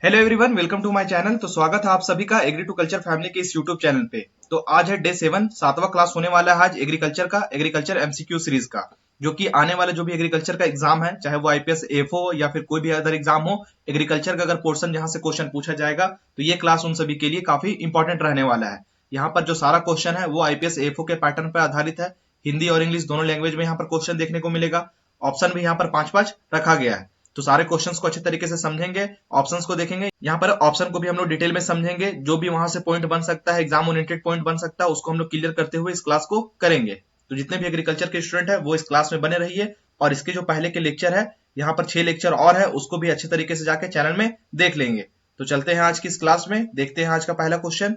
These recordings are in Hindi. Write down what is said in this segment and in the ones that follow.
Hello everyone, welcome to my channel. तो स्वागत है आप सभी का एग्री टू कल्चर फैमिली के इस यूट्यूब चैनल पे। तो आज है डे 7, 7वां क्लास होने वाला है आज एग्रीकल्चर का, एग्रीकल्चर एमसीक्यू सीरीज का, जो कि आने वाला जो भी एग्रीकल्चर का एग्जाम है, चाहे वो आईपीएस एफओ या फिर कोई भी अदर एग्जाम हो, एग्रीकल्चर का अगर पोर्शन जहां से क्वेश्चन पूछा जाएगा तो ये क्लास उन सभी के लिए काफी इंपॉर्टेंट रहने वाला है। यहाँ पर जो सारा क्वेश्चन है वो आईपीएस एफओ के पैटर्न पर आधारित है। हिंदी और इंग्लिश दोनों लैंग्वेज में यहाँ पर क्वेश्चन देखने को मिलेगा। ऑप्शन भी यहाँ पर 5-5 रखा गया है। तो सारे क्वेश्चंस को अच्छे तरीके से समझेंगे, ऑप्शंस को देखेंगे। यहाँ पर ऑप्शन को भी हम लोग डिटेल में समझेंगे, जो भी वहां से पॉइंट बन सकता है, एग्जाम ओरिएंटेड पॉइंट बन सकता है, उसको हम लोग क्लियर करते हुए इस क्लास को करेंगे। तो जितने भी एग्रीकल्चर के स्टूडेंट है वो इस क्लास में बने रहिए। और इसके जो पहले के लेक्चर है, यहाँ पर 6 लेक्चर और है, उसको भी अच्छे तरीके से जाके चैनल में देख लेंगे। तो चलते हैं आज की इस क्लास में, देखते हैं आज का पहला क्वेश्चन।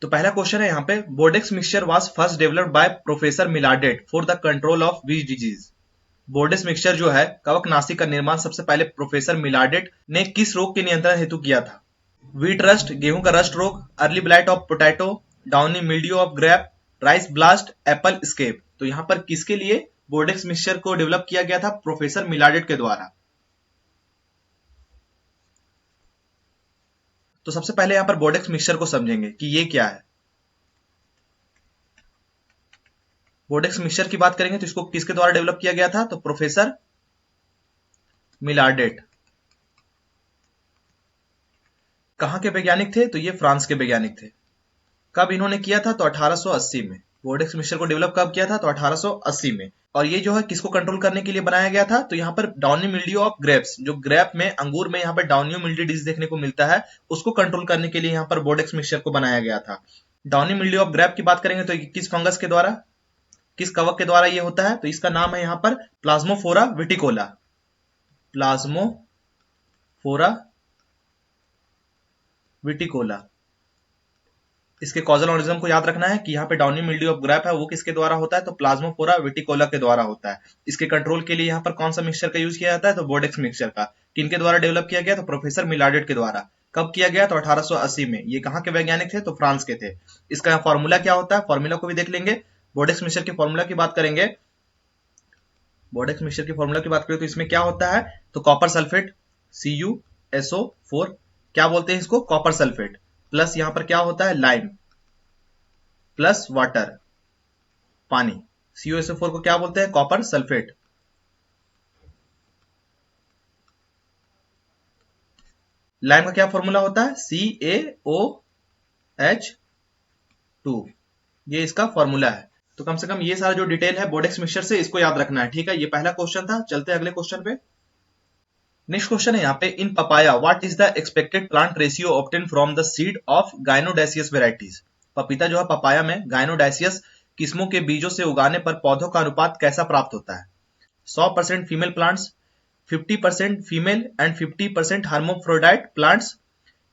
तो पहला क्वेश्चन है यहाँ पे, Bordeaux mixture was first developed by professor Millardet for the control of which disease. Bordeaux mixture जो है कवकनाशी का निर्माण सबसे पहले प्रोफेसर मिलार्डेट ने किस रोग के नियंत्रण हेतु किया था? व्हीट रस्ट, गेहूं का रस्ट रोग, early blight of potato, downy mildew of grape, rice blast, apple scab. तो यहाँ पर किसके लिए बोर्डेक्स मिक्सचर को डेवलप किया गया था? प्रोफेसर मिलार्डेट के द्वारा। तो सबसे पहले यहाँ पर बोर्डेक्स मिक्सचर को समझेंगे कि ये क्या है। बोर्डेक्स मिक्सचर की बात करेंगे तो इसको किसके द्वारा डेवलप किया गया था? तो प्रोफेसर मिलार्डेट। कहां के वैज्ञानिक थे? तो ये फ्रांस के वैज्ञानिक थे। कब इन्होंने किया था? तो 1880 में। बोर्डेक्स मिक्सचर को डेवलप कब किया था? तो 1880 में। और ये जो है किसको कंट्रोल करने के लिए बनाया गया था? तो यहाँ पर डाउनी मिल्ड्यू ऑफ ग्रेप्स, जो ग्रेप में, अंगूर में यहाँ पर डाउनी मिल्ड्यू डिजीज देखने को मिलता है, उसको कंट्रोल करने के लिए यहाँ पर बोर्डेक्स मिक्सचर को बनाया गया था। डाउनी मिल्ड्यू ऑफ ग्रेप की बात करेंगे तो किस फंगस के द्वारा, किस कवक के द्वारा ये होता है? तो इसका नाम है यहाँ पर प्लाज्मोफोरा विटिकोला। प्लाज्मोफोरा विटिकोला। इसके कॉजल ऑर्गेनिज्म को याद रखना है कि यहाँ पे डाउनी मिल्ड्यू ऑफ ग्रेप है वो किसके द्वारा होता है? तो प्लाज्मोफोरा विटिकोला के द्वारा होता है। इसके कंट्रोल के लिए यहाँ पर कौन सा मिक्सचर का यूज किया जाता है? तो बोर्डेक्स मिक्सचर का। किनके द्वारा डेवलप किया गया? तो प्रोफेसर मिलार्डेट के द्वारा। कब किया गया? तो 1880 में। ये कहाँ के वैज्ञानिक थे? तो फ्रांस के थे। इसका फॉर्मूला क्या होता है? फॉर्मूला को भी देख लेंगे। बोर्डेक्स मिक्सचर की फॉर्मूला की बात करेंगे। बोर्डेक्स मिक्सचर की फॉर्मूला की बात करें तो इसमें क्या होता है? तो कॉपर सल्फेट, CuSO4, क्या बोलते हैं इसको? Copper sulphate. प्लस यहाँ पर क्या होता है? लाइम प्लस वाटर, पानी। CuSO4 को क्या बोलते हैं? Copper sulphate. लाइम का क्या फॉर्मूला होता है? CaOH2। ये इसका फॉर्मूला है। तो कम से कम ये सारा जो डिटेल है बोर्डेक्स मिक्सचर से, इसको याद रखना है। ठीक है, ये पहला क्वेश्चन था। चलते हैं अगले क्वेश्चन पे। नेक्स्ट क्वेश्चन है यहाँ पे, in papaya what is the expected plant ratio obtain from the seed of gynodioecious varieties. पपीता जो है पपाया में गायनोडाइसियस किस्मों के बीजों से उगाने पर पौधों का अनुपात कैसा प्राप्त होता है? 100% female plants, 50% female and 50% hermaphrodite plants,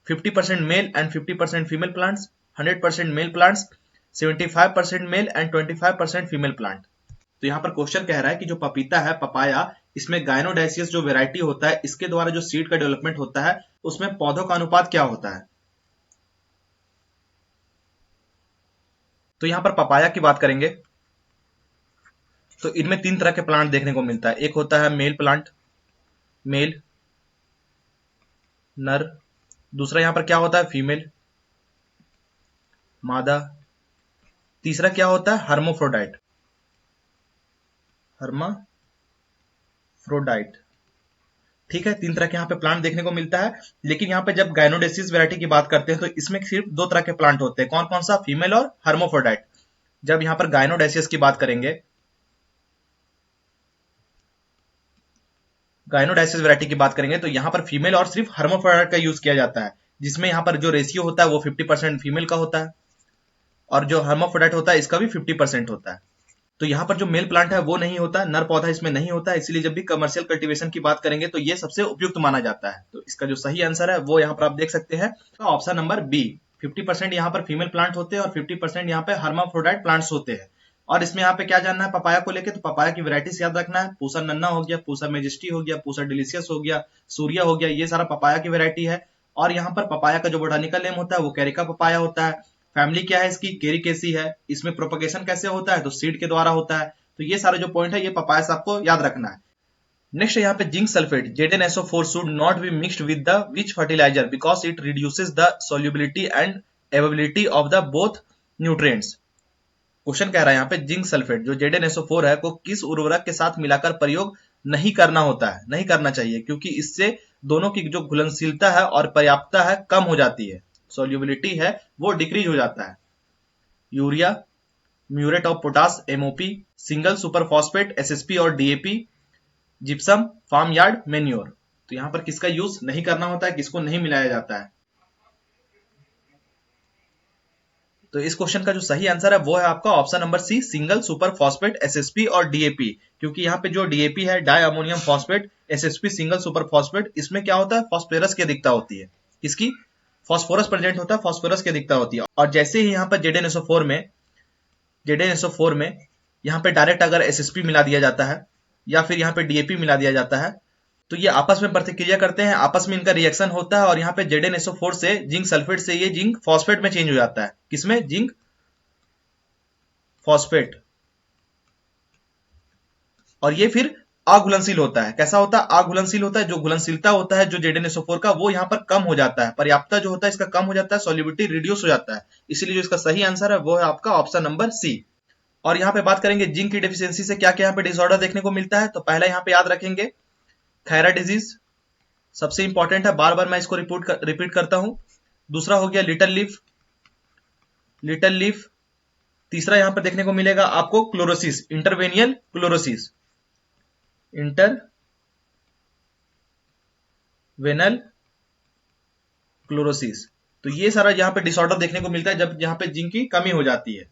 50% male and 50% female plants, 100% male plants, 75% male and 25% female plant. तो यहाँ पर क्वेश्चन कह रहा है कि जो पपीता है पपाया, इसमें गायनोडाइसियस जो वेराइटी होता है, इसके द्वारा जो सीड का डेवलपमेंट होता है, उसमें पौधों का अनुपात क्या होता है? तो यहाँ पर पपाया की बात करेंगे तो इनमें 3 तरह के प्लांट देखने को मिलता है। एक होता है मेल प्लांट, मेल, नर। दूसरा यहाँ पर क्या होता है? फीमेल, मादा। तीसरा क्या होता है? हर्मोफ्रोडाइट, हर्माफ्रोडाइट। ठीक है, 3 तरह के यहाँ पे प्लांट देखने को मिलता है। लेकिन यहाँ पे जब गायनोडेसिस वैरायटी की बात करते हैं तो इसमें सिर्फ 2 तरह के प्लांट होते हैं। कौन कौन सा? फीमेल और हर्मोफ्रोडाइट। जब यहाँ पर गायनोडेसिस की बात करेंगे, गायनोडाइसिस वैरायटी की बात करेंगे तो यहाँ पर फीमेल और सिर्फ हर्मोफ्रोडाइट का यूज किया जाता है, जिसमें यहाँ पर जो रेशियो होता है वो 50% फीमेल का होता है, और जो हर्मोफ्रोडाइट होता है इसका भी 50% होता है। तो यहाँ पर जो मेल प्लांट है वो नहीं होता, नर पौधा इसमें नहीं होता, इसीलिए जब भी कमर्शियल कल्टीवेशन की बात करेंगे तो ये सबसे उपयुक्त माना जाता है। तो इसका जो सही आंसर है वो यहाँ पर आप देख सकते हैं, तो ऑप्शन नंबर बी। 50% यहाँ पर फीमेल प्लांट होते हैं और 50% यहाँ पे हर्माफ्रोडाइट प्लांट्स होते हैं। और इसमें यहाँ पे क्या जानना है पपाया को लेके? तो पपाया की वैरायटीज याद रखना है। पूसा नन्ना हो गया, पूसा मेजेस्टी हो गया, पूसा डिलीशियस हो गया, सूर्या हो गया, ये सारा पपाया की वैरायटी है। और यहाँ पर पपाया का जो बोटानिकल नेम होता है वो कैरिका पपाया होता है। फैमिली क्या है इसकी? केरिकेसी है। इसमें प्रोपगेशन कैसे होता है? तो सीड के द्वारा होता है। तो ये सारे जो पॉइंट है ये पपाया से आपको याद रखना है। नेक्स्ट यहाँ पे zinc sulphate ZnSO4 should not be mixed with the which fertiliser because it reduces the solubility and availability of the both nutrients. Question कह रहा है यहाँ पे जिंक सल्फेट जो ZnSO4 है को किस उर्वरक के साथ मिलाकर प्रयोग नहीं करना होता है, नहीं करना चाहिए, क्योंकि इससे दोनों की जो घुलनशीलता है और पर्याप्तता है कम हो जाती है, सॉल्युबिलिटी है वो डिक्रीज हो जाता है। Urea, muriate of potash MOP, single super phosphate SSP और DAP, gypsum, farm yard manure. तो यहां पर किसका यूज नहीं करना होता है, किसको नहीं मिलाया जाता है? तो इस क्वेश्चन का जो सही आंसर है वो है आपका option number C, single super phosphate SSP और DAP। क्योंकि यहाँ पे जो DAP है di ammonium phosphate, SSP single super phosphate, इसमें क्या होता है, फॉस्फोरस की अधिकता होती है। किसकी? फॉस्फोरस प्रेजेंट होता है, फॉस्फोरस की अधिकता होती है। और जैसे ही यहाँ पर ZnSO4 में यहाँ पे डायरेक्ट अगर SSP मिला दिया जाता है या फिर यहाँ पे DAP मिला दिया जाता है तो ये आपस में प्रतिक्रिया करते हैं, आपस में इनका रिएक्शन होता है और यहाँ पे ZnSO4 से जिंक सल्फेट से ये जिंक फॉस्फेट में चेंज हो जाता है। किसमें? Zinc phosphate. और ये फिर अघुलनशील होता है। कैसा होता है? अघुलनशील होता है। जो घुलनशीलता होता है जो ZnSO4 का वो यहाँ पर कम हो जाता है, पर्याप्तता जो होता है इसका कम हो जाता है, सॉल्युबिलिटी रिड्यूस हो जाता है। इसीलिए जो इसका सही आंसर है वो है आपका ऑप्शन नंबर सी। और यहाँ पे बात करेंगे जिंक की डेफिशिएंसी से क्या क्या यहाँ पे डिसऑर्डर देखने को मिलता है। तो पहला यहाँ पे याद रखेंगे खैरा डिजीज, सबसे इंपॉर्टेंट है, बार बार मैं इसको रिपीट करता हूं। दूसरा हो गया लिटल लीफ। तीसरा यहां पर देखने को मिलेगा आपको क्लोरोसिस, इंटरवेनियल क्लोरोसिस। तो ये सारा यहाँ पे डिसऑर्डर देखने को मिलता है जब यहाँ पे जिंक की कमी हो जाती है।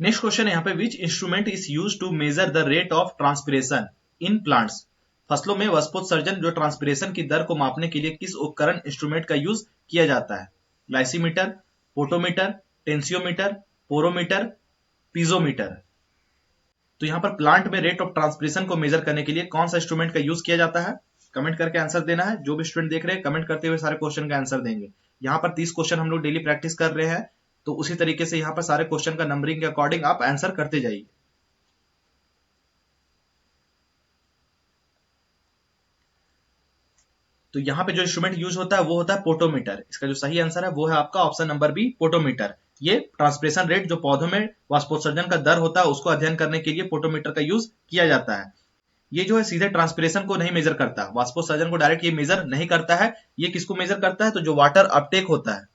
नेक्स्ट क्वेश्चन है यहाँ पे which instrument is use to measure the rate of transpiration in plants. फसलों में वाष्पोत्सर्जन जो ट्रांसपिरेशन की दर को मापने के लिए किस उपकरण इंस्ट्रूमेंट का यूज किया जाता है? ग्लाइसीमीटर, पोटोमीटर, टेंसियोमीटर, पोरोमीटर, पीजोमीटर। तो यहाँ पर प्लांट में रेट ऑफ ट्रांसपिरेशन को मेजर करने के लिए कौन सा इंस्ट्रूमेंट का यूज किया जाता है? कमेंट करके आंसर देना है। जो भी स्टूडेंट देख रहे हैं कमेंट करते हुए सारे क्वेश्चन का आंसर देंगे। यहाँ पर 30 क्वेश्चन हम लोग डेली प्रैक्टिस कर रहे हैं, तो उसी तरीके से यहाँ पर सारे क्वेश्चन का नंबरिंग के अकॉर्डिंग आप आंसर करते जाइए। तो यहाँ पे जो इंस्ट्रूमेंट यूज होता है वो होता है पोटोमीटर। इसका जो सही आंसर है वो है आपका ऑप्शन नंबर बी, पोटोमीटर। ये ट्रांसपिरेशन रेट जो पौधों में वाष्पोत्सर्जन का दर होता है उसको अध्ययन करने के लिए पोटोमीटर का यूज किया जाता है। ये जो है सीधे ट्रांसपिरेशन को नहीं मेजर करता, वाष्पोत्सर्जन को डायरेक्ट ये मेजर नहीं करता है। ये किसको मेजर करता है? तो जो वाटर अपटेक होता है,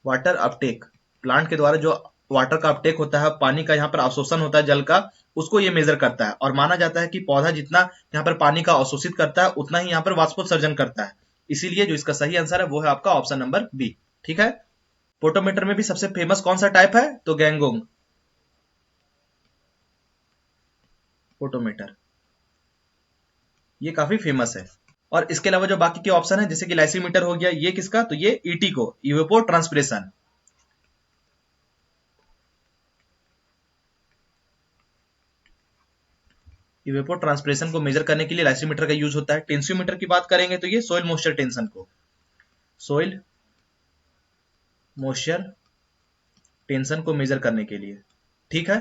वाटर अपटेक, प्लांट के द्वारा जो वाटर का अपटेक होता है, पानी का यहाँ पर अवशोषण होता है जल का, उसको ये मेजर करता है। और माना जाता है कि पौधा जितना यहाँ पर पानी का अवशोषित करता है उतना ही यहाँ पर वाष्पोत्सर्जन करता है। इसीलिए जो इसका सही आंसर है वो है आपका ऑप्शन नंबर बी। ठीक है। पोटोमीटर में भी सबसे फेमस कौन सा टाइप है? तो गैंगोंग पोटोमीटर, ये काफी फेमस है। और इसके अलावा जो बाकी के ऑप्शन है जैसे कि लाइसीमीटर हो गया, ये किसका? तो ये ईटीको, इवेपो ट्रांसपिरेशन। इवेपो ट्रांसपिरेशन को मेजर करने के लिए लाइसीमीटर का यूज होता है। टेंसियोमीटर की बात करेंगे तो ये सोइल मॉइस्चर टेंशन को, सोइल मॉइस्चर टेंशन को मेजर करने के लिए। ठीक है।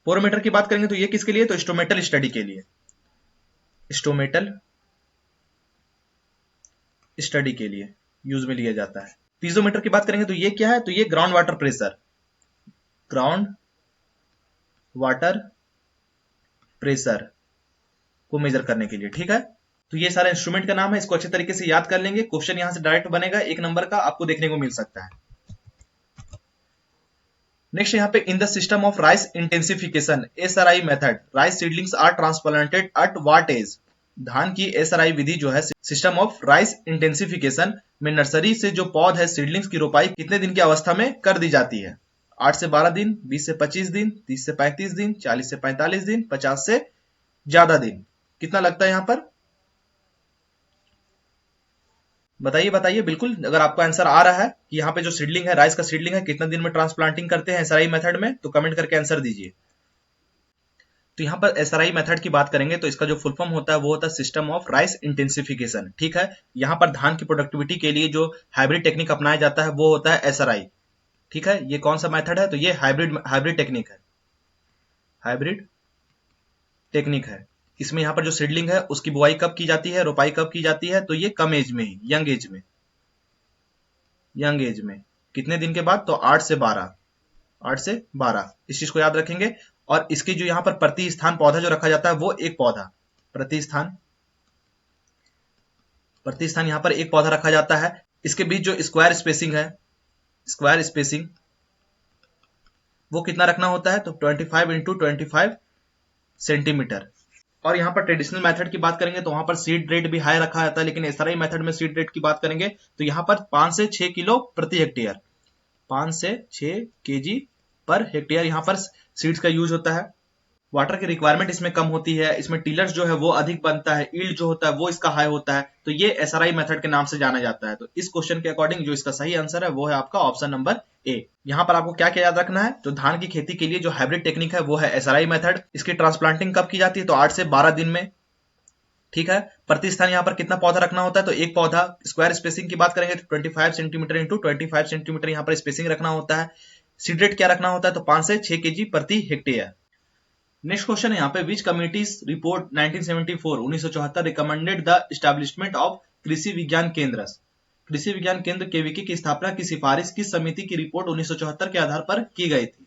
पोरोमीटर की बात करेंगे तो ये किसके लिए? तो स्टोमेटल स्टडी के लिए, स्टोमेटल स्टडी के लिए यूज में लिया जाता है। पीजोमीटर की बात करेंगे तो ये क्या है? तो ये ground water pressure, ground water pressure को मेजर करने के लिए। ठीक है। तो ये सारा इंस्ट्रूमेंट का नाम है, इसको अच्छे तरीके से याद कर लेंगे। क्वेश्चन यहां से डायरेक्ट बनेगा, 1 नंबर का आपको देखने को मिल सकता है। नेक्स्ट यहाँ पे in the system of rice intensification SRI method, rice seedlings are transplanted at what age. धान की SRI विधि जो है सिस्टम ऑफ राइस इंटेंसिफिकेशन में नर्सरी से जो पौध है सीडलिंग्स की रोपाई कितने दिन की अवस्था में कर दी जाती है? 8 से 12 दिन, 20 से 25 दिन, 30 से 35 दिन, 40 से 45 दिन, 50 से ज्यादा दिन। कितना लगता है यहाँ पर? बताइए बताइए। बिल्कुल, अगर आपका आंसर आ रहा है कि यहाँ पे जो सीडलिंग है, राइस का सीडलिंग है, कितना दिन में ट्रांसप्लांटिंग करते हैं SRI मेथड में, तो कमेंट करके आंसर दीजिए। तो यहाँ पर SRI मेथड की बात करेंगे तो इसका जो फुल फॉर्म होता है वो होता है सिस्टम ऑफ राइस इंटेंसिफिकेशन। ठीक है। यहाँ पर धान की प्रोडक्टिविटी के लिए जो हाइब्रिड टेक्निक अपनाया जाता है वो होता है SRI। ठीक है। ये कौन सा मेथड है? तो ये हाइब्रिड टेक्निक है, हाइब्रिड टेक्निक है। इसमें यहाँ पर जो सीडलिंग है उसकी बुआई कब की जाती है, रोपाई कब की जाती है, तो ये कम एज में ही, यंग एज में, यंग एज में कितने दिन के बाद, तो 8 से 12, 8 से 12, इस चीज को याद रखेंगे। और इसकी जो यहाँ पर प्रति स्थान पौधा जो रखा जाता है वो एक पौधा, प्रति स्थान यहाँ पर एक पौधा रखा जाता है। इसके बीच जो स्क्वायर स्पेसिंग है, स्क्वायर स्पेसिंग वो कितना रखना होता है, तो 25 इंटू 25 सेंटीमीटर। और यहाँ पर ट्रेडिशनल मेथड की बात करेंगे तो वहां पर सीड रेट भी हाई रखा जाता है, लेकिन एसआरआई मेथड में सीड रेट की बात करेंगे तो यहाँ पर 5 से 6 किलो प्रति हेक्टेयर, 5 से 6 केजी पर हेक्टेयर यहाँ पर सीड्स का यूज होता है। वाटर की रिक्वायरमेंट इसमें कम होती है, इसमें टिलर्स जो है वो अधिक बनता है, ईल्ड जो होता है वो इसका हाई होता है, तो ये एसआरआई मेथड के नाम से जाना जाता है। तो इस क्वेश्चन के अकॉर्डिंग जो इसका सही आंसर है वो है आपका ऑप्शन नंबर ए। यहाँ पर आपको क्या क्या याद रखना है, जो धान की खेती के लिए जो हाइब्रिड टेक्निक है वो है एसआरआई मेथड। इसकी ट्रांसप्लांटिंग कब की जाती है, तो 8 से 12 दिन में, ठीक है। प्रति स्थान यहाँ पर कितना पौधा रखना होता है, तो एक पौधा। स्क्वायर स्पेसिंग की बात करेंगे तो 25 सेंटीमीटर इंटू 25 सेंटीमीटर यहाँ पर स्पेसिंग रखना होता है। सीड रेट क्या रखना होता है, तो 5 से 6 केजी प्रति हेक्टेयर। नेक्स्ट क्वेश्चन है यहाँ पे, which committee's report 1974 recommended the establishment of Krishi Vigyan केंद्र। कृषि विज्ञान केंद्र केवीके की स्थापना की सिफारिश किस समिति की रिपोर्ट 1974 के आधार पर की गई थी?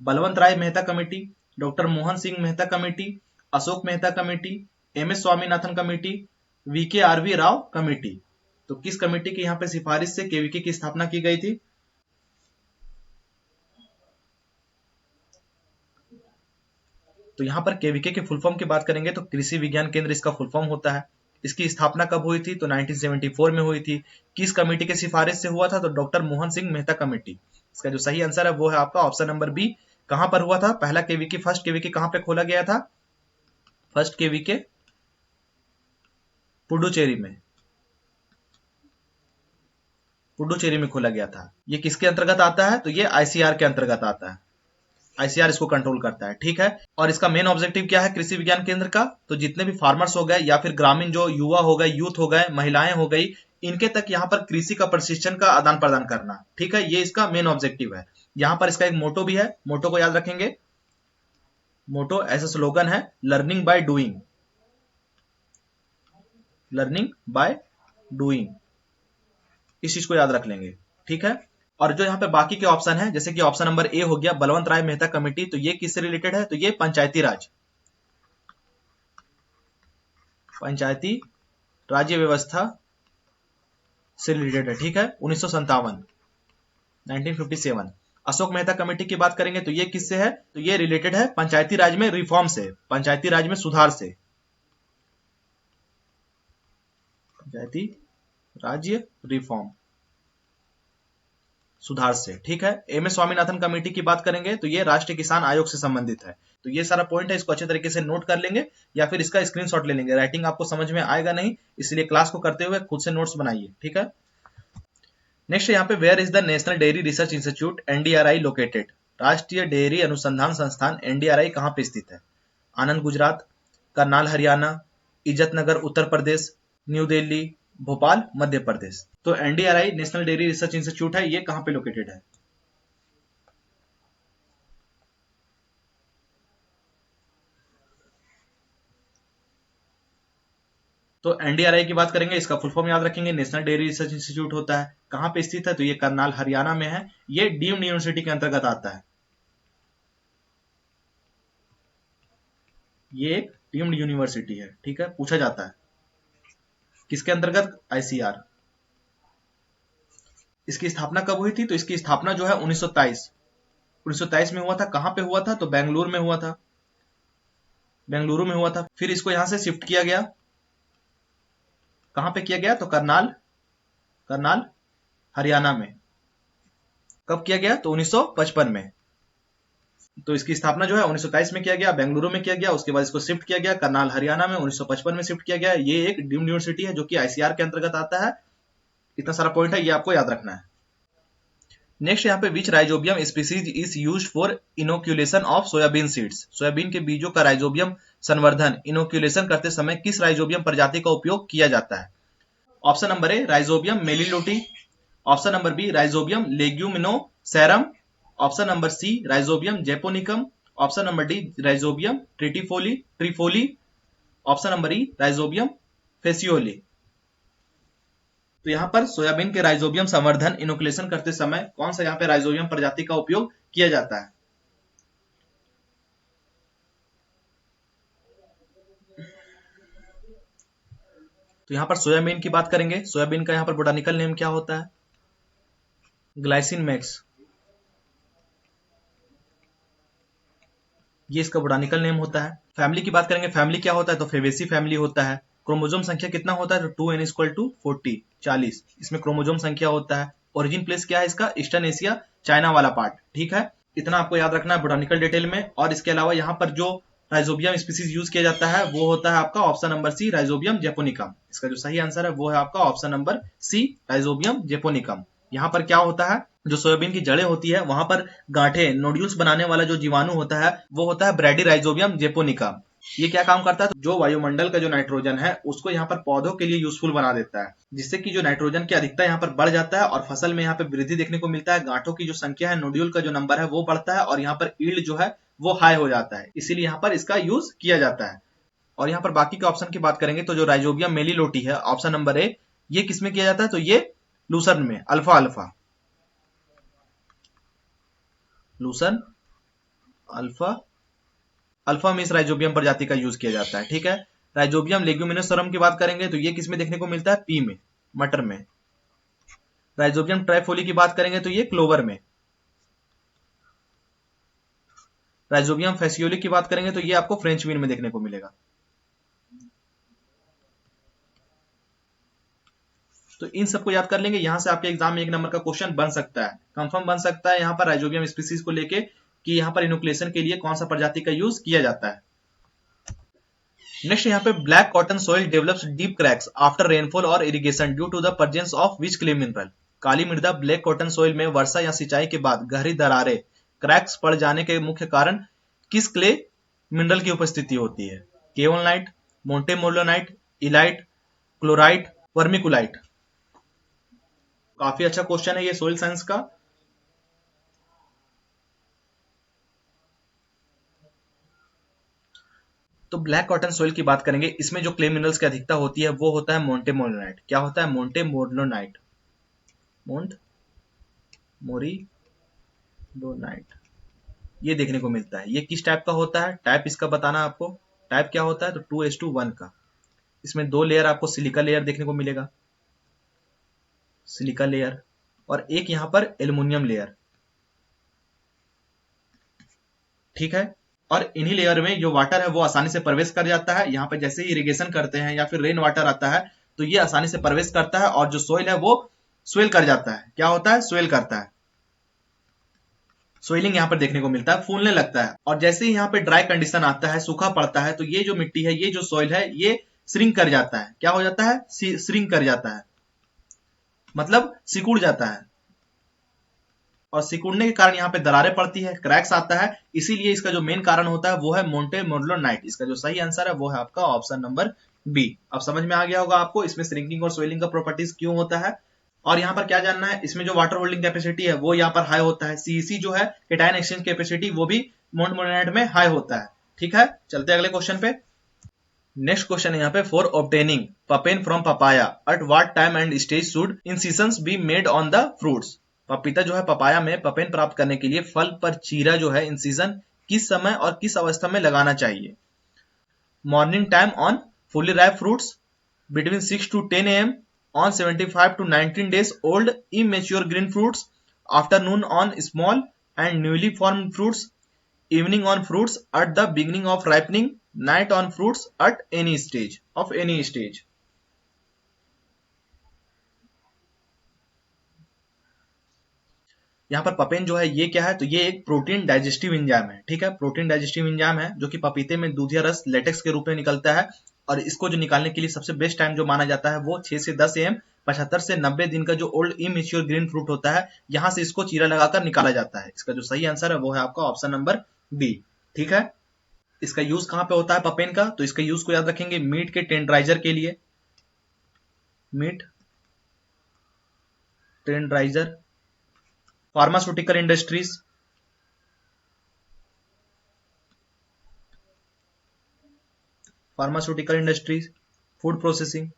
Balwant Rai Mehta committee, doctor Mohan Singh Mehta committee, Ashok Mehta committee, M S Swaminathan committee, V K R V Rao committee. तो किस कमेटी की यहाँ पे सिफारिश से केवीके की स्थापना की गई थी? तो यहाँ पर केवीके के फुल फॉर्म की बात करेंगे तो कृषि विज्ञान केंद्र इसका फुल फॉर्म होता है। इसकी स्थापना कब हुई थी, तो 1974 में हुई थी। किस कमेटी के सिफारिश से हुआ था, तो डॉक्टर मोहन सिंह मेहता कमेटी। इसका जो सही आंसर है वो है आपका ऑप्शन नंबर बी। कहां पर हुआ था पहला केवीके, फर्स्ट केवीके कहां पे खोला गया था? फर्स्ट केवीके पुडुचेरी में, पुडुचेरी में खोला गया था। ये किसके अंतर्गत आता है, तो ये आईसीआर के अंतर्गत आता है। आईसीआर इसको कंट्रोल करता है, ठीक है। और इसका मेन ऑब्जेक्टिव क्या है कृषि विज्ञान केंद्र का, तो जितने भी फार्मर्स हो गए या फिर ग्रामीण जो युवा हो गए, यूथ हो गए, महिलाएं हो गई, इनके तक यहाँ पर कृषि का प्रशिक्षण का आदान प्रदान करना, ठीक है। ये इसका मेन ऑब्जेक्टिव है। यहाँ पर इसका एक मोटो भी है, मोटो को याद रखेंगे। मोटो ऐसा स्लोगन है, learning by doing, learning by doing, इस चीज को याद रख लेंगे, ठीक है। और जो यहाँ पे बाकी के ऑप्शन है, जैसे कि ऑप्शन नंबर ए हो गया बलवंत राय मेहता कमेटी, तो ये किससे रिलेटेड है, तो ये पंचायती राज, पंचायती राज्य व्यवस्था से रिलेटेड है, ठीक है। 1957। अशोक मेहता कमेटी की बात करेंगे तो ये किससे है, तो ये रिलेटेड है पंचायती राज में रिफॉर्म से, पंचायती राज में सुधार से, पंचायती राज्य रिफॉर्म सुधार से, ठीक है। एम एस स्वामीनाथन कमेटी की बात करेंगे तो ये राष्ट्रीय किसान आयोग से संबंधित है। तो ये सारा पॉइंट है, इसको अच्छे तरीके से नोट कर लेंगे या फिर इसका स्क्रीनशॉट ले लेंगे। राइटिंग आपको समझ में आएगा नहीं, इसलिए क्लास को करते हुए खुद से नोट्स बनाइए, ठीक है। नेक्स्ट यहाँ पे, where is the national dairy research institute NDRI located? राष्ट्रीय डेयरी अनुसंधान संस्थान एनडीआरआई कहाँ पे स्थित है? आनंद गुजरात, करनाल हरियाणा, इज्जतनगर उत्तर प्रदेश, न्यू दिल्ली, भोपाल मध्य प्रदेश। तो NDRI national dairy research institute है, ये कहां पे लोकेटेड है? तो एनडीआरआई की बात करेंगे, इसका फुल फॉर्म याद रखेंगे, नेशनल डेयरी रिसर्च इंस्टीट्यूट होता है। कहां पे स्थित है, तो ये करनाल हरियाणा में है। ये डीम्ड यूनिवर्सिटी के अंतर्गत आता है, ये एक डीम्ड यूनिवर्सिटी है, ठीक है। पूछा जाता है किसके अंतर्गत, आईसीआर। इसकी स्थापना कब हुई थी, तो इसकी स्थापना जो है 1923 में हुआ था। कहां पे हुआ था, तो बेंगलुरु में हुआ था, बेंगलुरु में हुआ था। फिर इसको यहां से शिफ्ट किया गया, कहां पे किया गया, तो करनाल, करनाल हरियाणा में। कब किया गया, तो 1955 में। तो इसकी स्थापना जो है 1923 में किया गया, बेंगलुरु में किया गया, उसके बाद इसको शिफ्ट किया गया करनाल हरियाणा में, 1955 में शिफ्ट किया गया। ये एक डीम्ड यूनिवर्सिटी है जो कि आईसीआर के अंतर्गत आता है। इतना सारा पॉइंट है, ये आपको याद रखना है। नेक्स्ट यहाँ पे, which Rhizobium species is used for inoculation of soybean seeds? Soybean के बीजों का राइजोबियम संवर्धन, इनोक्यूलेशन करते समय किस राइजोबियम प्रजाति का उपयोग किया जाता है? Option number A Rhizobium meliloti, option number B Rhizobium leguminosarum, option number C rhizobium japonicum, option number D Rhizobium trifolii, option number E Rhizobium phaseoli. तो यहाँ पर सोयाबीन के राइजोबियम संवर्धन इनोकुलेशन करते समय कौन सा यहाँ पे राइजोबियम प्रजाति का उपयोग किया जाता है? तो यहाँ पर सोयाबीन की बात करेंगे। सोयाबीन का यहाँ पर बोटानिकल नेम क्या होता है? ग्लाइसिन मैक्स, ये इसका बोटानिकल नेम होता है। फैमिली की बात करेंगे, फैमिली क्या होता है? तो फेवेसी फैमिली होता है। क्रोमोजोम संख्या कितना होता है? तो 2n=40, 40 इसमें क्रोमोजोम संख्या होता है। ओरिजिन प्लेस क्या है इसका? ईस्टर्न एशिया, चाइना वाला पार्ट। ठीक है, इतना आपको याद रखना है बोटानिकल डिटेल में। और इसके अलावा यहाँ पर जो राइजोबियम स्पीसीज यूज किया जाता है वो होता है आपका option number C rhizobium japonicum. इसका जो सही आंसर है वो है आपका option number C rhizobium japonicum. यहाँ पर क्या होता है, जो सोयाबीन की जड़ें होती है वहां पर गांठे नोड्यूल्स बनाने वाला जो जीवाणु होता है वो होता है ब्रैडीराइजोबियम जेपोनिकम। ये क्या काम करता है? तो जो वायुमंडल का जो नाइट्रोजन है उसको यहाँ पर पौधों के लिए यूजफुल बना देता है, जिससे कि जो नाइट्रोजन की अधिकता यहाँ पर बढ़ जाता है और फसल में यहाँ पे वृद्धि देखने को मिलता है। गांठों की जो संख्या है, नोड्यूल का जो नंबर है वो बढ़ता है और यहाँ पर ईल्ड जो है वो हाई हो जाता है, इसीलिए यहाँ पर इसका यूज किया जाता है। और यहाँ पर बाकी के ऑप्शन की बात करेंगे तो जो राइजोबियम मेलिलोटी है ऑप्शन नंबर ए, ये किसमें किया जाता है? तो ये लूसर्न में, alpha alpha, lucerne alpha alpha में इस राइजोबियम प्रजाति का यूज किया जाता है। ठीक है, राइजोबियम लेग्यूमिनोसरम की बात करेंगे तो ये किसमें देखने को मिलता है? पी में, मटर में। राइजोबियम ट्राइफोली की बात करेंगे तो ये क्लोवर में। राइजोबियम फेसियोली की बात करेंगे तो ये आपको फ्रेंच बीन में देखने को मिलेगा। तो इन सबको याद कर लेंगे, यहां से आपके एग्जाम में 1 नंबर का क्वेश्चन बन सकता है, कंफर्म बन सकता है यहाँ पर राइजोबियम स्पीसीज को लेके कि यहाँ पर इनोकुलेशन के लिए कौन सा प्रजाति का यूज किया जाता है। नेक्स्ट यहाँ पे black cotton soil develops deep cracks after rainfall और irrigation due to the presence of which clay mineral. काली मृदा ब्लैक कॉटन सॉइल में वर्षा या सिंचाई के बाद गहरी दरारें, क्रैक्स पड़ जाने के मुख्य कारण किस क्ले मिनरल की उपस्थिति होती है? केओलाइट, मोंटेमोर्लोनाइट, इलाइट, क्लोराइट, वर्मिकुलाइट। काफी अच्छा क्वेश्चन है ये सोइल साइंस का। तो ब्लैक कॉटन सोइल की बात करेंगे, इसमें जो क्ले मिनरल्स की अधिकता होती है वो होता है मोंटेमोर्लोनाइट। क्या होता है? मोंटेमोर्लोनाइट, मोंट मोरीडोनाइट, ये देखने को मिलता है। ये किस टाइप का होता है? टाइप इसका बताना आपको। टाइप क्या होता है? तो 2:1 का। इसमें 2 लेयर आपको सिलिका लेयर देखने को मिलेगा, सिलिका लेयर, और एक यहां पर एल्युमिनियम लेयर। ठीक है, और इन्हीं लेयर में जो वाटर है वो आसानी से प्रवेश कर जाता है। यहाँ पे जैसे ही इरिगेशन करते हैं या फिर रेन वाटर आता है तो ये आसानी से प्रवेश करता है और जो सोइल है वो स्वेल कर जाता है। क्या होता है? स्वेल करता है। सोइलिंग यहाँ पर देखने को मिलता है, फूलने लगता है। और जैसे ही यहाँ पे ड्राई कंडीशन आता है, सूखा पड़ता है, तो ये जो मिट्टी है, ये जो सोइल है, ये श्रिंक कर जाता है। क्या हो जाता है? श्रिंक कर जाता है, मतलब सिकुड़ जाता है। और सिकुड़ने के कारण यहाँ पे दरारें पड़ती है, क्रैक्स आता है। इसीलिए इसका जो मेन कारण होता है वो है मोंटेमोर्लोनाइट। इसका जो सही आंसर है वो है आपका ऑप्शन नंबर बी। अब समझ में आ गया होगा आपको इसमें श्रिंकिंग और स्वेलिंग का प्रॉपर्टीज क्यों होता है। और यहाँ पर क्या जानना है, इसमें जो वाटर होल्डिंग कैपेसिटी है वो यहाँ पर हाई होता है। सीईसी जो है केटायन एक्सचेंज कैपेसिटी, वो भी मोंटेमोर्लोनाइट में हाई होता है। ठीक है, चलते हैं अगले क्वेश्चन पे। नेक्स्ट क्वेश्चन है यहाँ पे, for obtaining papain from papaya at what time and stage should incisions be made on the fruits. पपीता जो है पपाया में पपेन प्राप्त करने के लिए फल पर चीरा जो है इंसिजन किस समय और किस अवस्था में लगाना चाहिए? Morning time on fully ripe fruits, between 6 to 10 AM on 75 to 19 days old immature green fruits, afternoon on small and newly formed fruits, evening on fruits at the beginning of ripening, night on fruits at any stage of any stage. यहाँ पर पपेन जो है ये क्या है? तो ये एक प्रोटीन डाइजेस्टिव एंजाइम है। ठीक है, प्रोटीन डाइजेस्टिव एंजाइम है जो कि पपीते में दूधिया रस लेटेक्स के रूप में निकलता है। और इसको जो निकालने के लिए सबसे बेस्ट टाइम जो माना जाता है वो 6 से 10 AM 75 से 90 दिन का जो ओल्ड इमेच्योर ग्रीन फ्रूट होता है, यहाँ से इसको चीरा लगाकर निकाला जाता है। इसका जो सही आंसर है वो है आपका ऑप्शन नंबर बी। ठीक है, इसका यूज कहाँ पे होता है पपेन का? तो इसका यूज को याद रखेंगे मीट के टेंडराइजर के लिए, meat tenderiser, pharmaceutical industries, pharmaceutical industry, food processing,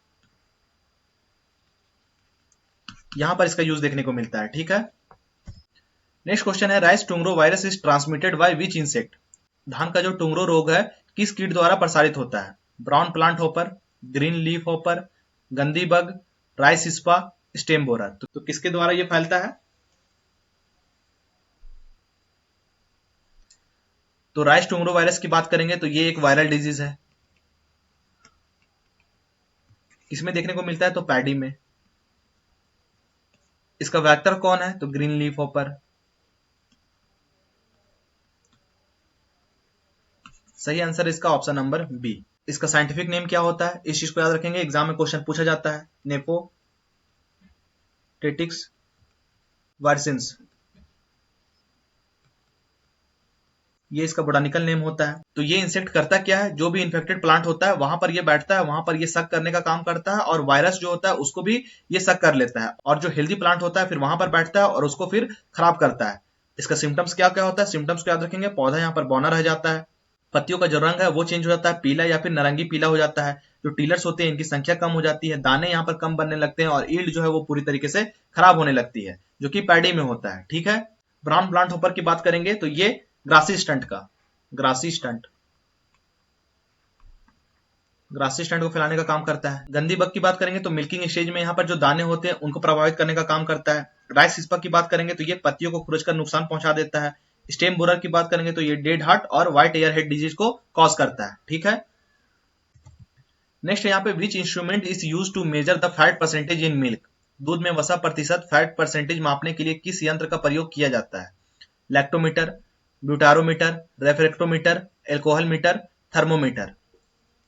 यहां पर इसका यूज देखने को मिलता है। ठीक है, नेक्स्ट क्वेश्चन है rice tungro virus is transmitted by which insect. धान का जो टुंगरो रोग है किस कीट द्वारा प्रसारित होता है? Brown plant hopper, green leaf hopper, gundhi bug, rice hispa, stem borer. तो किसके द्वारा ये फैलता है? तो राइस टुंगरो वायरस की बात करेंगे तो ये एक वायरल डिजीज है। किसमें देखने को मिलता है? तो पैडी में। इसका वेक्टर कौन है? तो ग्रीन लीफ होपर। सही आंसर इसका ऑप्शन नंबर बी। इसका साइंटिफिक नेम क्या होता है? इस चीज को याद रखेंगे, एग्जाम में क्वेश्चन पूछा जाता है। नेपोटेटिक्स वायरसेंस, ये इसका बोटानिकल नेम होता है। तो ये इंसेक्ट करता क्या है? जो भी इन्फेक्टेड प्लांट होता है वहां पर ये बैठता है, वहां पर ये सक करने का काम करता है और वायरस जो होता है उसको भी ये सक कर लेता है, और जो हेल्दी प्लांट होता है फिर वहां पर बैठता है और उसको फिर खराब करता है। इसका सिम्टम्स क्या क्या होता है? सिम्टम्स को याद रखेंगे, पौधा यहाँ पर बौना रह जाता है, पत्तियों का जो रंग है वो चेंज हो जाता है, पीला या फिर नारंगी पीला हो जाता है, जो टीलर्स होते हैं इनकी संख्या कम हो जाती है, दाने यहाँ पर कम बनने लगते हैं और ईल्ड जो है वो पूरी तरीके से खराब होने लगती है, जो कि पैडी में होता है। ठीक है, ब्राउन प्लांट होपर की बात करेंगे तो ये ग्रासी स्टंट का, ग्रासी स्टंट को फैलाने का काम करता है। गंदी बग की बात करेंगे तो मिल्किंग स्टेज में यहाँ पर जो दाने होते हैं उनको प्रभावित करने का काम करता है। राइस हिस्पा की बात करेंगे तो ये पत्तियों को खुरचकर नुकसान पहुंचा देता है। स्टेम बोरर की बात करेंगे तो ये डेड हार्ट और व्हाइट एयर हेड डिजीज को कॉज करता है। ठीक है, नेक्स्ट यहाँ पे which instrument is use to measure the fat percentage in milk. दूध में वसा प्रतिशत फैट परसेंटेज मापने के लिए किस यंत्र का प्रयोग किया जाता है? Lactometer, butyrometer, refractometer, alcohol meter, thermometer.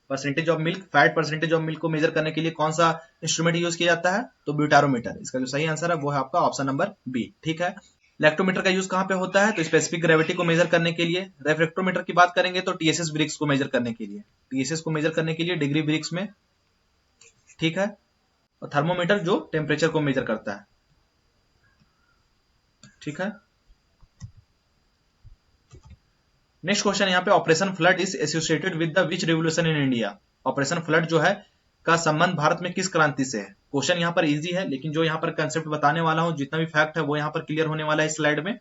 Percentage of milk, fat percentage of milk को मेजर करने के लिए कौन सा इंस्ट्रूमेंट यूज किया जाता है? तो ब्यूटारोमीटर। इसका जो सही आंसर है वो है आपका ऑप्शन नंबर बी। ठीक है, लैक्टोमीटर का यूज कहां पे होता है? तो स्पेसिफिक ग्रेविटी को मेजर करने के लिए। रेफ्रेक्टोमीटर की बात करेंगे तो टीएसएस ब्रिक्स को मेजर करने के लिए, टीएसएस को मेजर करने के लिए डिग्री ब्रिक्स में। ठीक है, और थर्मोमीटर जो टेम्परेचर को मेजर करता है। ठीक है, नेक्स्ट क्वेश्चन यहाँ पे operation flood is associated with the which revolution in India. Operation flood जो है का संबंध भारत में किस क्रांति से है? क्वेश्चन यहाँ पर इजी है, लेकिन जो यहाँ पर कंसेप्ट बताने वाला हूं, जितना भी फैक्ट है वो यहाँ पर क्लियर होने वाला है स्लाइड में।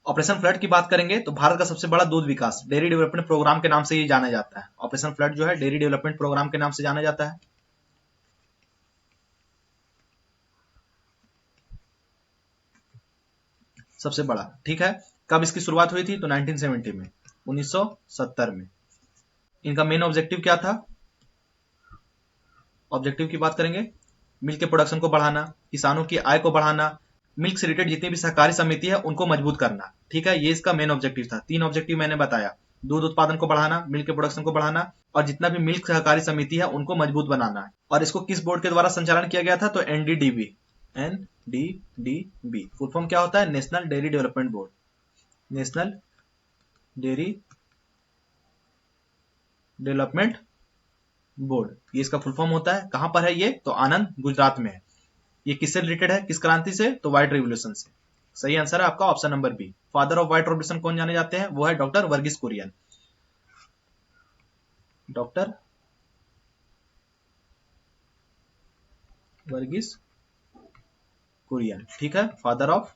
ऑपरेशन फ्लड की बात करेंगे तो भारत का सबसे बड़ा दूध विकास डेयरी डेवलपमेंट प्रोग्राम के नाम से ये जाना जाता है। ऑपरेशन फ्लड जो है डेयरी डेवलपमेंट प्रोग्राम के नाम से जाना जाता है। सबसे बड़ा। ठीक है, कब इसकी शुरुआत हुई थी? तो 1970 में, 1970 में। इनका मेन ऑब्जेक्टिव क्या था? ऑब्जेक्टिव की बात करेंगे, मिल्क के प्रोडक्शन को बढ़ाना, किसानों की आय को बढ़ाना, मिल्क से रिलेटेड जितनी भी सहकारी समिति है उनको मजबूत करना। ठीक है, ये इसका मेन ऑब्जेक्टिव था। 3 ऑब्जेक्टिव मैंने बताया, दूध उत्पादन को बढ़ाना, मिल्क के प्रोडक्शन को बढ़ाना, और जितना भी मिल्क सहकारी समिति है उनको मजबूत बनाना है। और इसको किस बोर्ड के द्वारा संचालन किया गया था? तो एनडीडीबी। एनडीडीबी फुल फॉर्म क्या होता है? National dairy development board. National dairy development board, ये इसका फुल फॉर्म होता है। कहां पर है ये? तो आनंद, गुजरात में है। ये किससे रिलेटेड है? किस क्रांति से? तो व्हाइट रिवोल्यूशन से। सही आंसर है आपका option number B. Father of white revolution कौन जाने जाते हैं? वो है डॉक्टर वर्गीस कुरियन। डॉक्टर वर्गीस कुरियन। ठीक है, फादर ऑफ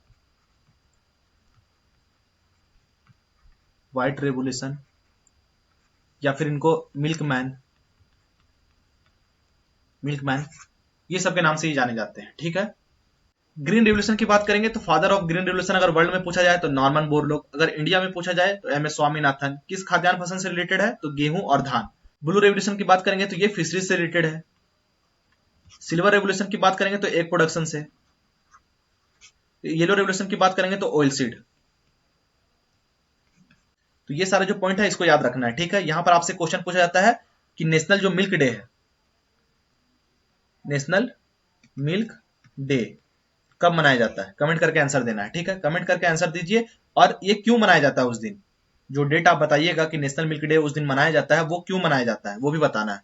व्हाइट रेवोल्यूशन, या फिर इनको मिल्कमैन, ये सब के नाम से ही जाने जाते हैं। ठीक है, ग्रीन रिवोल्यूशन की बात करेंगे तो फादर ऑफ ग्रीन रिवोल्यूशन अगर वर्ल्ड में पूछा जाए तो नॉर्मन बोरलॉग, अगर इंडिया में पूछा जाए तो एम एस स्वामीनाथन। किस खाद्यान्न फसल से रिलेटेड है? तो गेहूं और धान। ब्लू रेवोल्यूशन की बात करेंगे तो ये फिशरीज से रिलेटेड है। सिल्वर रेवोल्यूशन की बात करेंगे तो एग प्रोडक्शन से। येलो रेवोल्यूशन की बात करेंगे तो ऑयल सीड। तो ये सारे जो पॉइंट है इसको याद रखना है। ठीक है, यहां पर आपसे क्वेश्चन पूछा जाता है कि नेशनल जो मिल्क डे है, नेशनल मिल्क डे कब मनाया जाता है? कमेंट करके आंसर देना है। ठीक है, कमेंट करके आंसर दीजिए, और ये क्यों मनाया जाता है उस दिन। जो डेट आप बताइएगा कि नेशनल मिल्क डे उस दिन मनाया जाता है, वो क्यों मनाया जाता है वो भी बताना है।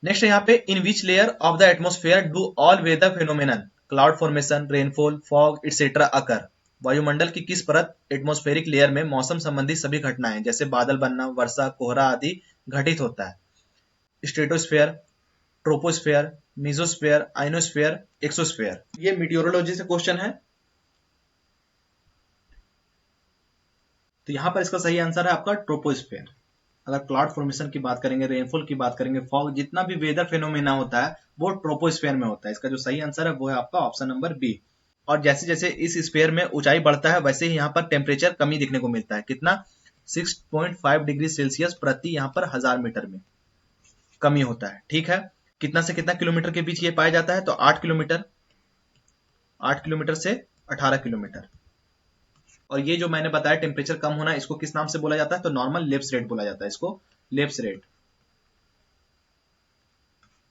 नेक्स्ट यहाँ पे, in which layer of the atmosphere do all weather phenomenon cloud formation, rainfall, fog et cetera occur. वायुमंडल की किस परत एटमॉस्फेरिक लेयर में मौसम संबंधी सभी घटनाएं जैसे बादल बनना, वर्षा, कोहरा आदि घटित होता है? Stratosphere, troposphere, mesosphere, ionosphere, exosphere. ये मीटियोरोलॉजी से क्वेश्चन है। तो यहां पर इसका सही आंसर है आपका ट्रोपोस्फेयर। अगर क्लाउड फॉर्मेशन की बात करेंगे, रेनफॉल की बात करेंगे, फॉग, जितना भी वेदर फेनोमेना होता है वो ट्रोपोस्फेयर में होता है। इसका जो सही आंसर है वो है आपका ऑप्शन नंबर बी। और जैसे जैसे इस स्फीयर में ऊंचाई बढ़ता है वैसे ही यहाँ पर टेम्परेचर कमी देखने को मिलता है। कितना? 6.5 डिग्री सेल्सियस प्रति यहाँ पर 1000 मीटर में कमी होता है। ठीक है, कितना से कितना किलोमीटर के बीच ये पाया जाता है? तो 8 किलोमीटर, 8 किलोमीटर से 18 किलोमीटर। और ये जो मैंने बताया टेम्परेचर कम होना, इसको किस नाम से बोला जाता है? तो नॉर्मल लेप्स रेट बोला जाता है इसको, लेप्स रेट।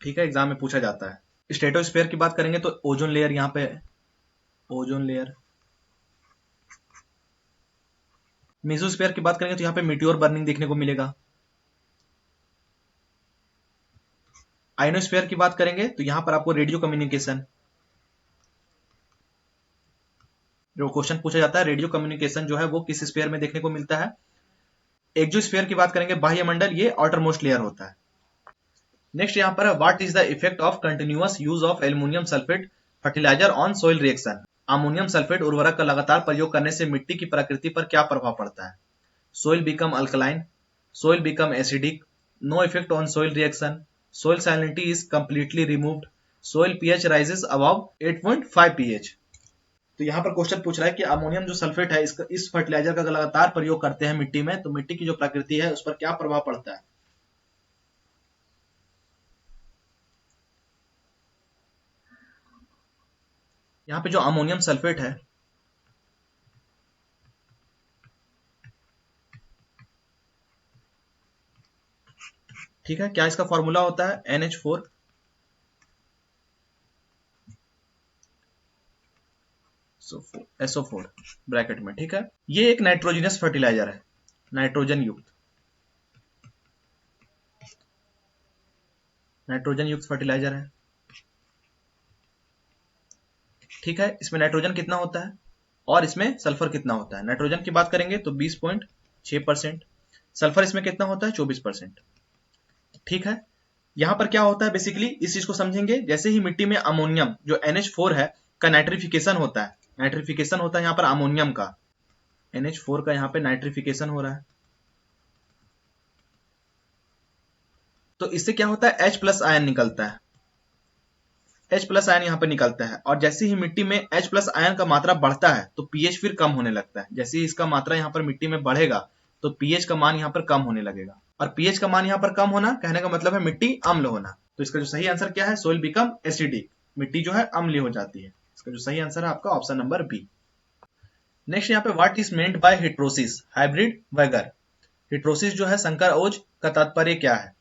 ठीक है, एग्जाम में पूछा जाता है। स्ट्रेटोस्फेयर की बात करेंगे तो ओजोन लेयर, यहाँ पे ओजोन लेयर। मेसोस्फेयर की बात करेंगे तो यहाँ पे मीटियोर बर्निंग देखने को मिलेगा। आइनोस्फेयर की बात करेंगे तो यहाँ पर आपको रेडियो कम्युनिकेशन, जो क्वेश्चन पूछा जाता है रेडियो कम्युनिकेशन जो है वो किस स्फीयर में देखने को मिलता है? एक्सोस्फीयर की बात करेंगे, बाह्य मंडल, ये आउटर मोस्ट लेयर होता है। नेक्स्ट यहाँ पर what is the effect of continuous use of aluminium sulphate fertiliser on soil reaction? Ammonium sulphate उर्वरक का लगातार प्रयोग करने से मिट्टी की प्रकृति पर क्या प्रभाव पड़ता है? Soil become alkaline, soil become acidic, no effect on soil reaction, soil salinity is completely removed, soil pH rises above 8.5 pH. तो यहाँ पर क्वेश्चन पूछ रहा है कि अमोनियम जो सल्फेट है इस फर्टिलाइजर का लगातार प्रयोग करते हैं मिट्टी में तो मिट्टी की जो प्रकृति है उस पर क्या प्रभाव पड़ता है? यहाँ पे जो अमोनियम सल्फेट है, ठीक है, क्या इसका फॉर्मूला होता है? NH4 SO4 ब्रैकेट में। ठीक है, ये एक नाइट्रोजनस फर्टिलाइजर है, नाइट्रोजन युक्त, नाइट्रोजन युक्त फर्टिलाइजर है। ठीक है, इसमें नाइट्रोजन कितना होता है और इसमें सल्फर कितना होता है? नाइट्रोजन की बात करेंगे तो 20.6%, सल्फर इसमें कितना होता है? 24%। ठीक है, यहां पर क्या होता है बेसिकली इस चीज को समझेंगे। जैसे ही मिट्टी में अमोनियम जो NH4 है का नाइट्रिफिकेशन होता है, नाइट्रिफिकेशन होता है यहाँ पर अमोनियम का, NH4 का यहाँ पे नाइट्रिफिकेशन हो रहा है, तो इससे क्या होता है? H+ आयन निकलता है, H+ आयन यहाँ पे निकलता है। और जैसे ही मिट्टी में H+ आयन का मात्रा बढ़ता है तो pH फिर कम होने लगता है। जैसे ही इसका मात्रा यहाँ पर मिट्टी में बढ़ेगा तो pH का मान यहाँ पर कम होने लगेगा। और pH का मान यहाँ पर कम होना कहने का मतलब है मिट्टी अम्ल होना। तो इसका जो सही आंसर क्या है? सोइल बिकम एसिडिक, मिट्टी जो है अम्लीय हो जाती है। इसका जो सही आंसर है आपका ऑप्शन नंबर बी। नेक्स्ट यहाँ पे what is meant by heterosis, hybrid vigour. Heterosis जो है संकर ओज का तात्पर्य क्या है?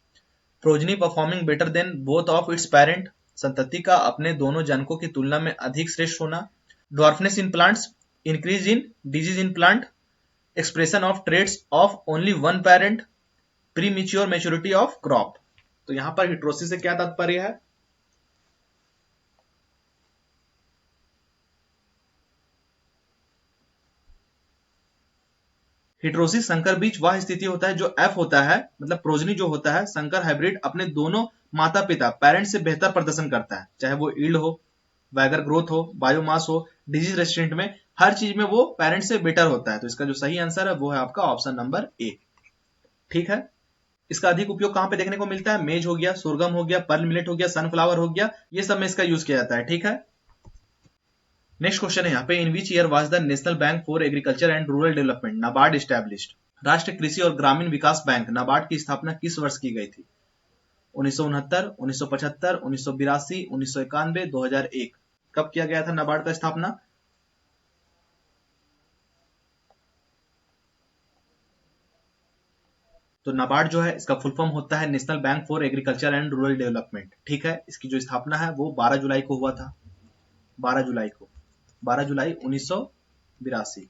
Progeny performing better than both of its parent, संतति का अपने दोनों जनकों की तुलना में अधिक श्रेष्ठ होना, dwarfness in plants, increase in disease in plant, expression of traits of only one parent, premature maturity of crop. तो यहां पर हिट्रोसिस से क्या तात्पर्य है? हिट्रोसिस संकर बीज वह स्थिति होता है जो एफ होता है, मतलब प्रोजनी जो होता है संकर हाइब्रिड अपने दोनों माता पिता पेरेंट से बेहतर प्रदर्शन करता है, चाहे वो ईल्ड हो, वैगर ग्रोथ हो, बायोमास हो, डिजीज रेसिस्टेंट में, हर चीज में वो पेरेंट से बेटर होता है। तो इसका जो सही आंसर है वो है आपका ऑप्शन नंबर ए। ठीक है, इसका अधिक उपयोग कहां पे देखने को मिलता है? मेज हो गया, सोरगम हो गया, पर्ल मिलेट हो गया, सनफ्लावर हो गया, ये सब में इसका यूज किया जाता है। ठीक है, नेक्स्ट क्वेश्चन है यहाँ पे, in which year was the National Bank for Agriculture and Rural Development NABARD established? राष्ट्रीय कृषि और ग्रामीण विकास बैंक नाबार्ड की स्थापना किस वर्ष की गई थी? 1969, 1975, 1982, 1991, 2001। कब किया गया था नाबार्ड का स्थापना? तो नाबार्ड जो है इसका फुल फॉर्म होता है national Bank for Agriculture and Rural development. ठीक है, इसकी जो स्थापना है वो 12 जुलाई को हुआ था, 12 जुलाई को, 12 जुलाई 1982।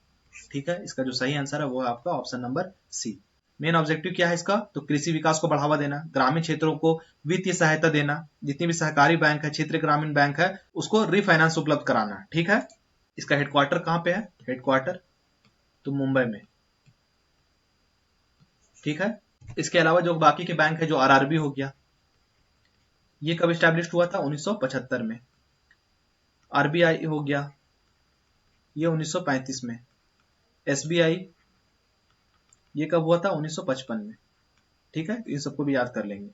ठीक है, इसका जो सही आंसर है वो है आपका option number C. Main objective क्या है इसका, तो कृषि विकास को बढ़ावा देना, ग्रामीण क्षेत्रों को वित्तीय सहायता देना, जितनी भी सहकारी बैंक है, क्षेत्रीय ग्रामीण बैंक है, उसको रिफाइनेंस उपलब्ध कराना। ठीक है, इसका हेडक्वार्टर कहाँ पे है, हेडक्वार्टर तो मुंबई में। ठीक है, इसके अलावा जो बाकी के बैंक है, जो आरआरबी हो गया, ये कब स्टैब्लिश हुआ था, 1975 में। आरबीआई हो गया, ये 1935 में। एसबीआई ये कब हुआ था, 1955 में। ठीक है, इन सबको भी याद कर लेंगे।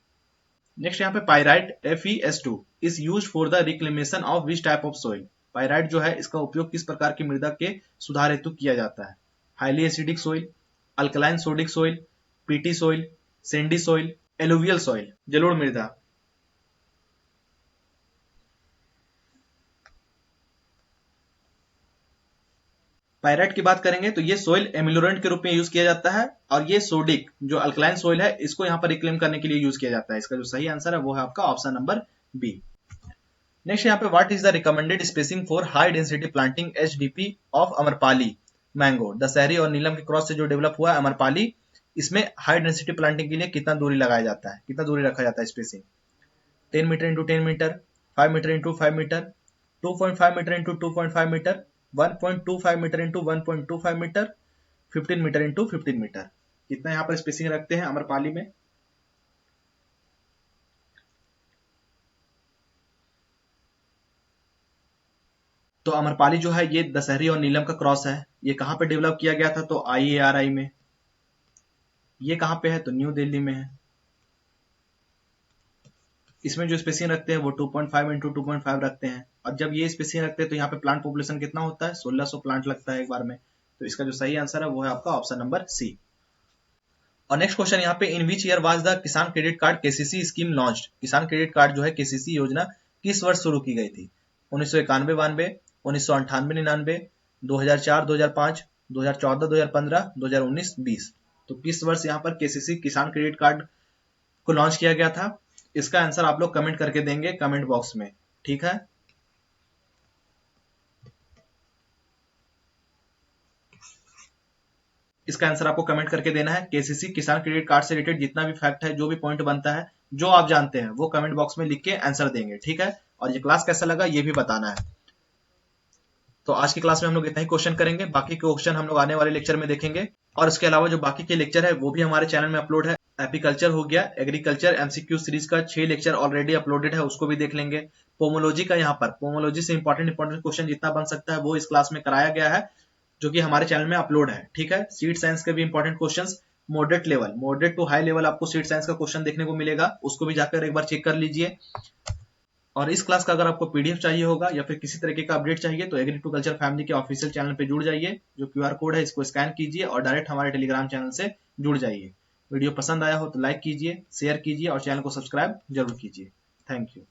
नेक्स्ट यहाँ पे pyrite FeS2 is use for the reclamation of which type of soil. Pyrite जो है इसका उपयोग किस प्रकार की मृदा के सुधार हेतु किया जाता है, highly acidic soil, alkaline sodic soil, PT soil, Sandy soil, alluvial soil, जलोढ़ मृदा। पायराइट की बात करेंगे तो ये सोइल एमिलोरेंट के रूप में यूज किया जाता है, और ये सोडिक जो अल्कलाइन सोइल है इसको यहाँ पर रिक्लेम करने के लिए यूज किया जाता है। इसका जो सही आंसर है वो है आपका ऑप्शन नंबर बी। नेक्स्ट यहाँ पे what is the recommended spacing for high density planting HDP of Amrapali mango. Dashehari और नीलम के क्रॉस से जो डेवलप हुआ है अमरपाली, इसमें हाई डेंसिटी प्लांटिंग के लिए कितना दूरी लगाया जाता है, कितना दूरी रखा जाता है spacing, 10 metre into 10 metre, 5 metre into 5 metre, 2.5 metre into 2.5 metre, 1.25 metre into 1.25 metre, 15 metre into 15 metre. कितना यहाँ पर स्पेसिंग रखते हैं अमरपाली में, तो अमरपाली जो है ये दशहरी और नीलम का क्रॉस है। ये कहाँ पे डेवलप किया गया था, तो IARI में। ये कहाँ पे है, तो न्यू दिल्ली में है। इसमें जो स्पेसिंग रखते हैं वो 2.5 इंटू 2.5 रखते हैं, और जब ये स्पेसिंग रखते हैं तो यहाँ पे प्लांट पॉपुलेशन कितना होता है, 1600 प्लांट लगता है एक बार में। तो इसका जो सही आंसर है वो है आपका ऑप्शन नंबर सी। और नेक्स्ट क्वेश्चन यहाँ पे, in which year was the किसान credit card KCC scheme launched. किसान क्रेडिट कार्ड जो है KCC योजना किस वर्ष शुरू की गई थी, 1991-92, 1998-99, 2004-2005, 2014-2015, 2019-20। तो किस वर्ष यहाँ पर KCC किसान क्रेडिट कार्ड को लॉन्च किया गया था, इसका आंसर आप लोग कमेंट करके देंगे कमेंट बॉक्स में। ठीक है, इसका आंसर आपको कमेंट करके देना है। KCC किसान क्रेडिट कार्ड से रिलेटेड जितना भी फैक्ट है, जो भी पॉइंट बनता है, जो आप जानते हैं, वो कमेंट बॉक्स में लिख के आंसर देंगे। ठीक है, और ये क्लास कैसा लगा ये भी बताना है। तो आज की क्लास में हम लोग इतना ही क्वेश्चन करेंगे, बाकी क्वेश्चन हम लोग आने वाले लेक्चर में देखेंगे। और इसके अलावा जो बाकी के लेक्चर है वो भी हमारे चैनल में अपलोड है। एपीकल्चर हो गया, एग्रीकल्चर MCQ सीरीज का 6 लेक्चर ऑलरेडी अपलोडेड है, उसको भी देख लेंगे। पोमोलॉजी का यहाँ पर पोमोलॉजी से इंपॉर्टेंट क्वेश्चन जितना बन सकता है वो इस क्लास में कराया गया है, जो कि हमारे चैनल में अपलोड है। ठीक है, सीड साइंस के भी important questions, moderate to high level आपको सीड साइंस का क्वेश्चन देखने को मिलेगा, उसको भी जाकर एक बार चेक कर लीजिए। और इस क्लास का अगर आपको PDF चाहिए होगा या फिर किसी तरीके का अपडेट चाहिए तो एग्री टू कल्चर फैमिली के ऑफिशियल चैनल पे जुड़ जाइए। जो QR कोड है इसको स्कैन कीजिए और डायरेक्ट हमारे टेलीग्राम चैनल से जुड़ जाइए। वीडियो पसंद आया हो तो लाइक कीजिए, शेयर कीजिए और चैनल को सब्सक्राइब जरूर कीजिए। Thank you.